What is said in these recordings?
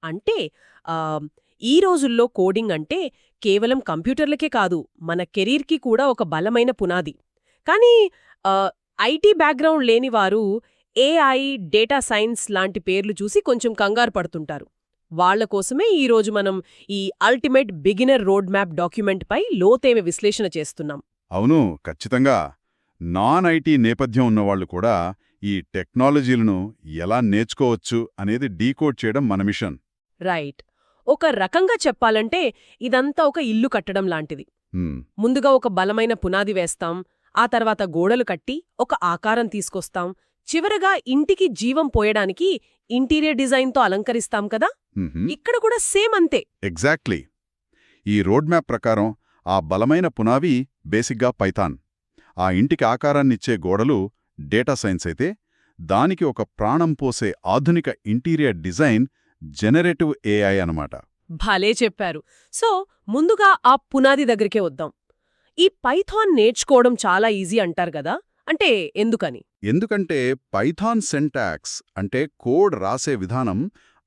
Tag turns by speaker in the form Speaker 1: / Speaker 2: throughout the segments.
Speaker 1: అంటే ఆహ్, ఈ రోజుల్లో కోడింగ్ అంటే కేవలం కంప్యూటర్లకే కాదు, మన కెరీర్‌కి కూడా ఒక బలమైన పునాది. కానీ ఆహ్, ఐటీ బ్యాక్‌గ్రౌండ్ లేని వారు ఏఐ, డేటా సైన్స్ లాంటి పేర్లు చూసి కొంచెం కంగారు పడుతుంటారు. వాళ్ళ కోసమే ఈరోజు మనం ఈ అల్టిమేట్ బిగినర్ రోడ్ మ్యాప్ డాక్యుమెంట్‌పై లోతైన విశ్లేషణ చేస్తున్నాం.
Speaker 2: అవును, ఖచ్చితంగా. నాన్ ఐటీ నేపథ్యం ఉన్నవాళ్లు కూడా ఈ టెక్నాలజీలను ఎలా నేర్చుకోవచ్చు అనేది డీకోడ్ చేయడం మన మిషన్.
Speaker 1: రైట్. ఒక రకంగా చెప్పాలంటే ఇదంతా ఒక ఇల్లు కట్టడం లాంటిది.
Speaker 2: హ్మ్,
Speaker 1: ముందుగా ఒక బలమైన పునాది వేస్తాం, ఆ తర్వాత గోడలు కట్టి ఒక ఆకారం తీసుకొస్తాం, చివరగా ఇంటికి జీవం పోయడానికి ఇంటీరియర్ డిజైన్తో అలంకరిస్తాం కదా.
Speaker 2: మ్హూ.
Speaker 1: ఇక్కడ కూడా సేమ్ అంతే.
Speaker 2: ఎగ్జాక్ట్లీ. ఈ రోడ్ మ్యాప్ ప్రకారం ఆ బలమైన పునావి బేసిక్గా పైథాన్, ఆ ఇంటికి ఆకారాన్నిచ్చే గోడలు డేటా సైన్స్ అయితే, దానికి ఒక ప్రాణం పోసే ఆధునిక ఇంటీరియర్ డిజైన్ జెనరేటివ్ ఏఐ అన్నమాట.
Speaker 1: భలే చెప్పారు. సో ముందుగా ఆ పునాది దగ్గరికే వద్దాం. ఈ పైథాన్ నేర్చుకోవడం చాలా ఈజీ అంటారు గదా, అంటే ఎందుకని?
Speaker 2: ఎందుకంటే పైథాన్ సింటాక్స్ అంటే కోడ్ రాసే విధానం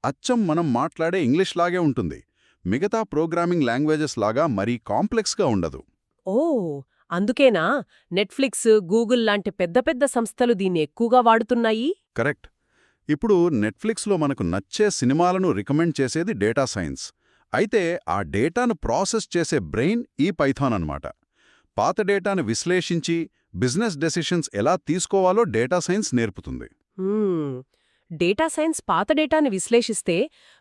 Speaker 2: అచ్చం మనం మాట్లాడే ఇంగ్లీష్ లాగే ఉంటుంది. మిగతా ప్రోగ్రామింగ్ లాంగ్వేజెస్ లాగా మరీ కాంప్లెక్స్గా ఉండదు.
Speaker 1: ఓ, అందుకేనా నెట్ఫ్లిక్స్, గూగుల్ లాంటి పెద్ద పెద్ద సంస్థలు దీన్ని ఎక్కువగా వాడుతున్నాయి?
Speaker 2: కరెక్ట్. ఇప్పుడు నెట్ఫ్లిక్స్లో మనకు నచ్చే సినిమాలను రికమెండ్ చేసేది డేటా సైన్స్. అయితే ఆ డేటాను ప్రాసెస్ చేసే బ్రెయిన్ ఈ పైథాన్ అన్నమాట. పాత డేటాను విశ్లేషించి బిజినెస్ డెసిషన్స్ ఎలా తీసుకోవాలో డేటా సైన్స్ నేర్పుతుంది.
Speaker 1: హ్మ్. డేటా సైన్స్ పాత డేటాని విశ్లేషిస్తే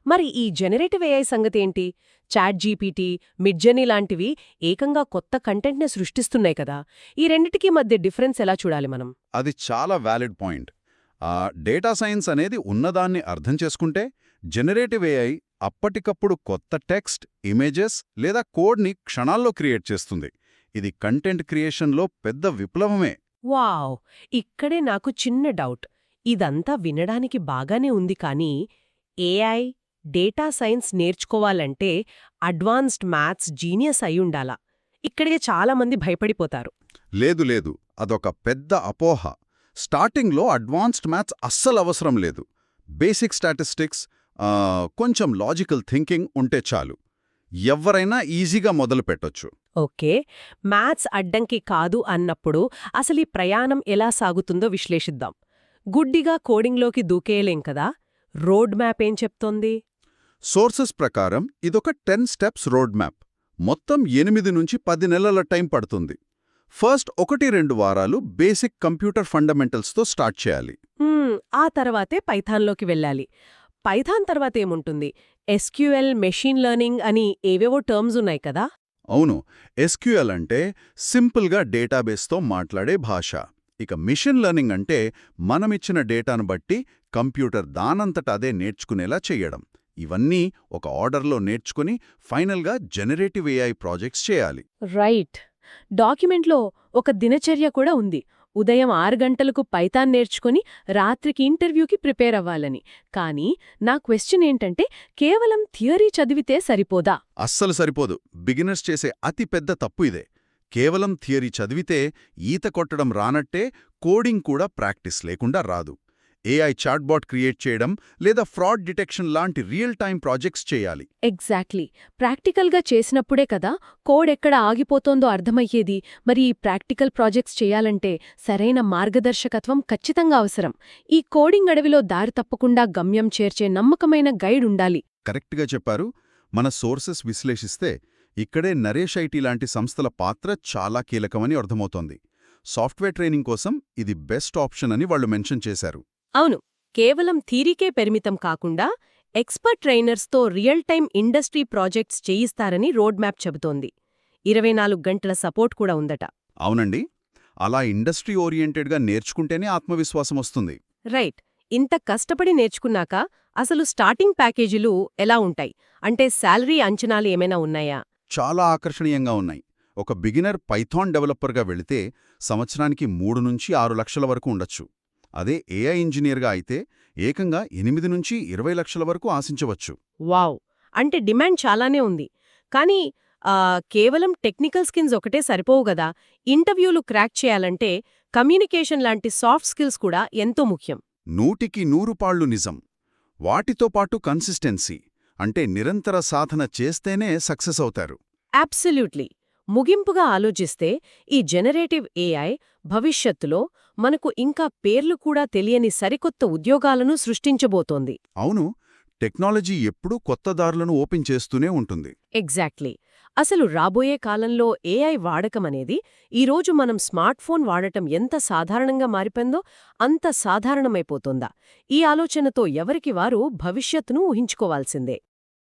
Speaker 1: మరి ఈ జనరేటివ్ ఏఐ సంగతేంటి? చాట్ జీపీటీ, మిడ్జర్నీ లాంటివి ఏకంగా కొత్త కంటెంట్ని సృష్టిస్తున్నాయి కదా. ఈ రెండిటికీ మధ్య డిఫరెన్స్ ఎలా చూడాలి మనం?
Speaker 2: అది చాలా వ్యాలిడ్ పాయింట్. డేటా సైన్స్ అనేది ఉన్నదాన్ని అర్థం చేసుకుంటే, జనరేటివ్ ఏఐ అప్పటికప్పుడు కొత్త టెక్స్ట్, ఇమేజెస్ లేదా కోడ్ని క్షణాల్లో క్రియేట్ చేస్తుంది. ఇది కంటెంట్ క్రియేషన్లో పెద్ద విప్లవమే.
Speaker 1: వావ్! ఇక్కడే నాకు చిన్న డౌట్. ఇదంతా వినడానికి బాగానే ఉంది కానీ ఏఐ, డేటా సైన్స్ నేర్చుకోవాలంటే అడ్వాన్స్డ్ మ్యాథ్స్ జీనియస్ అయ్యుండాలా? ఇక్కడే చాలామంది భయపడిపోతారు.
Speaker 2: లేదు లేదు, అదొక పెద్ద అపోహ. స్టార్టింగ్లో అడ్వాన్స్డ్ మ్యాథ్స్ అస్సలు అవసరం లేదు. బేసిక్ స్టాటిస్టిక్స్, కొంచెం లాజికల్ థింకింగ్ ఉంటే చాలు. ఎవ్వరైనా ఈజీగా మొదలు పెట్టొచ్చు.
Speaker 1: ఓకే, మ్యాథ్స్ అడ్డంకి కాదు అన్నప్పుడు అసలీ ప్రయాణం ఎలా సాగుతుందో విశ్లేషిద్దాం. గుడ్డిగా కోడింగ్లోకి దూకేయలేం కదా. రోడ్ మ్యాప్ ఏం చెప్తోంది?
Speaker 2: సోర్సెస్ ప్రకారం ఇదొక 10 స్టెప్స్ రోడ్ మ్యాప్. మొత్తం 8 నుంచి 10 నెలల టైం పడుతుంది. ఫస్ట్ 1-2 వారాలు బేసిక్ కంప్యూటర్ ఫండమెంటల్స్తో స్టార్ట్ చేయాలి.
Speaker 1: ఆ తర్వాతే పైథాన్లోకి వెళ్ళాలి. పైథాన్ తర్వాతేముంటుంది? ఎస్క్యూఎల్, మెషీన్ లెర్నింగ్ అని ఏవేవో టర్మ్స్ ఉన్నాయి కదా.
Speaker 2: అవును, ఎస్క్యూఎల్ అంటే సింపుల్గా డేటాబేస్తో మాట్లాడే భాష. ఇక మిషన్ లెర్నింగ్ అంటే మనమిచ్చిన డేటాను బట్టి కంప్యూటర్ దానంతట అదే నేర్చుకునేలా చెయ్యడం. ఇవన్నీ ఒక ఆర్డర్లో నేర్చుకుని ఫైనల్గా జనరేటివ్ ఏఐ ప్రాజెక్ట్స్ చేయాలి.
Speaker 1: రైట్. డాక్యుమెంట్లో ఒక దినచర్య కూడా ఉంది. ఉదయం 6 గంటలకు పైథాన్ నేర్చుకుని రాత్రికి ఇంటర్వ్యూకి ప్రిపేర్ అవ్వాలని. కానీ నా క్వెశ్చన్ ఏంటంటే, కేవలం థియరీ చదివితే సరిపోదా?
Speaker 2: అస్సలు సరిపోదు. బిగినర్స్ చేసే అతి పెద్ద తప్పు ఇదే. కేవలం థియరీ చదివితే ఈత కొట్టడం రానట్టే కోడింగ్ కూడా ప్రాక్టీస్ లేకుండా రాదు. ఏఐ చాట్బాట్ క్రియేట్ చేయడం లేదా ఫ్రాడ్ డిటెక్షన్ లాంటి రియల్ టైం ప్రాజెక్ట్స్ చేయాలి.
Speaker 1: ఎగ్జాక్ట్లీ. ప్రాక్టికల్గా చేసినప్పుడే కదా కోడ్ ఎక్కడ ఆగిపోతోందో అర్థమయ్యేది. మరి ఈ ప్రాక్టికల్ ప్రాజెక్ట్స్ చేయాలంటే సరైన మార్గదర్శకత్వం ఖచ్చితంగా అవసరం. ఈ కోడింగ్ అడవిలో దారి తప్పకుండా గమ్యం చేర్చే నమ్మకమైన గైడ్ ఉండాలి.
Speaker 2: కరెక్ట్గా చెప్పారు. మన సోర్సెస్ విశ్లేషిస్తే ఇక్కడే నరేష్ ఐటీ లాంటి సంస్థల పాత్ర చాలా కీలకమని అర్థమవుతోంది. సాఫ్ట్వేర్ ట్రైనింగ్ కోసం ఇది బెస్ట్ ఆప్షన్ అని వాళ్ళు మెన్షన్ చేశారు.
Speaker 1: అవును, కేవలం థీరీకే పరిమితం కాకుండా ఎక్స్పర్ట్ ట్రైనర్స్తో రియల్ టైం ఇండస్ట్రీ ప్రాజెక్ట్స్ చేయిస్తారని రోడ్ మ్యాప్ చెబుతోంది. 24 గంటల సపోర్ట్ కూడా ఉందట.
Speaker 2: అవునండి, అలా ఇండస్ట్రీ ఓరియంటెడ్గా నేర్చుకుంటేనే ఆత్మవిశ్వాసం వస్తుంది.
Speaker 1: రైట్. ఇంత కష్టపడి నేర్చుకున్నాక అసలు స్టార్టింగ్ ప్యాకేజీలు ఎలా ఉంటాయి? అంటే శాలరీ అంచనాలు ఏమైనా ఉన్నాయా?
Speaker 2: చాలా ఆకర్షణీయంగా ఉన్నాయి. ఒక బిగినర్ పైథాన్ డెవలపర్గా వెళితే సంవత్సరానికి 3 నుంచి 6 లక్షల వరకు ఉండొచ్చు. అదే ఏఐ ఇంజనీర్గా అయితే ఏకంగా 8 నుంచి 20 లక్షల వరకు ఆశించవచ్చు.
Speaker 1: వావ్! అంటే డిమాండ్ చాలానే ఉంది. కానీ కేవలం టెక్నికల్ స్కిల్స్ ఒకటే సరిపోవు గదా. ఇంటర్వ్యూలు క్రాక్ చేయాలంటే కమ్యూనికేషన్ లాంటి సాఫ్ట్ స్కిల్స్ కూడా ఎంతో ముఖ్యం.
Speaker 2: 100కి 100 పాళ్ళు నిజం. వాటితో పాటు కన్సిస్టెన్సీ అంటే నిరంతర సాధన చేస్తేనే సక్సెస్ అవుతారు.
Speaker 1: అబ్సల్యూట్లీ. ముగింపుగా ఆలోచిస్తే ఈ జనరేటివ్ ఏఐ భవిష్యత్తులో మనకు ఇంకా పేర్లు కూడా తెలియని సరికొత్త ఉద్యోగాలను సృష్టించబోతోంది.
Speaker 2: అవును, టెక్నాలజీ ఎప్పుడూ కొత్త దారులను ఓపెన్ చేస్తూనే ఉంటుంది.
Speaker 1: ఎగ్జాక్ట్లీ. అసలు రాబోయే కాలంలో ఏఐ వాడకమనేది ఈరోజు మనం స్మార్ట్ ఫోన్ వాడటం ఎంత సాధారణంగా మారిపోయిందో అంత సాధారణమైపోతుందా? ఈ ఆలోచనతో ఎవరికి వారు భవిష్యత్తును ఊహించుకోవాల్సిందే.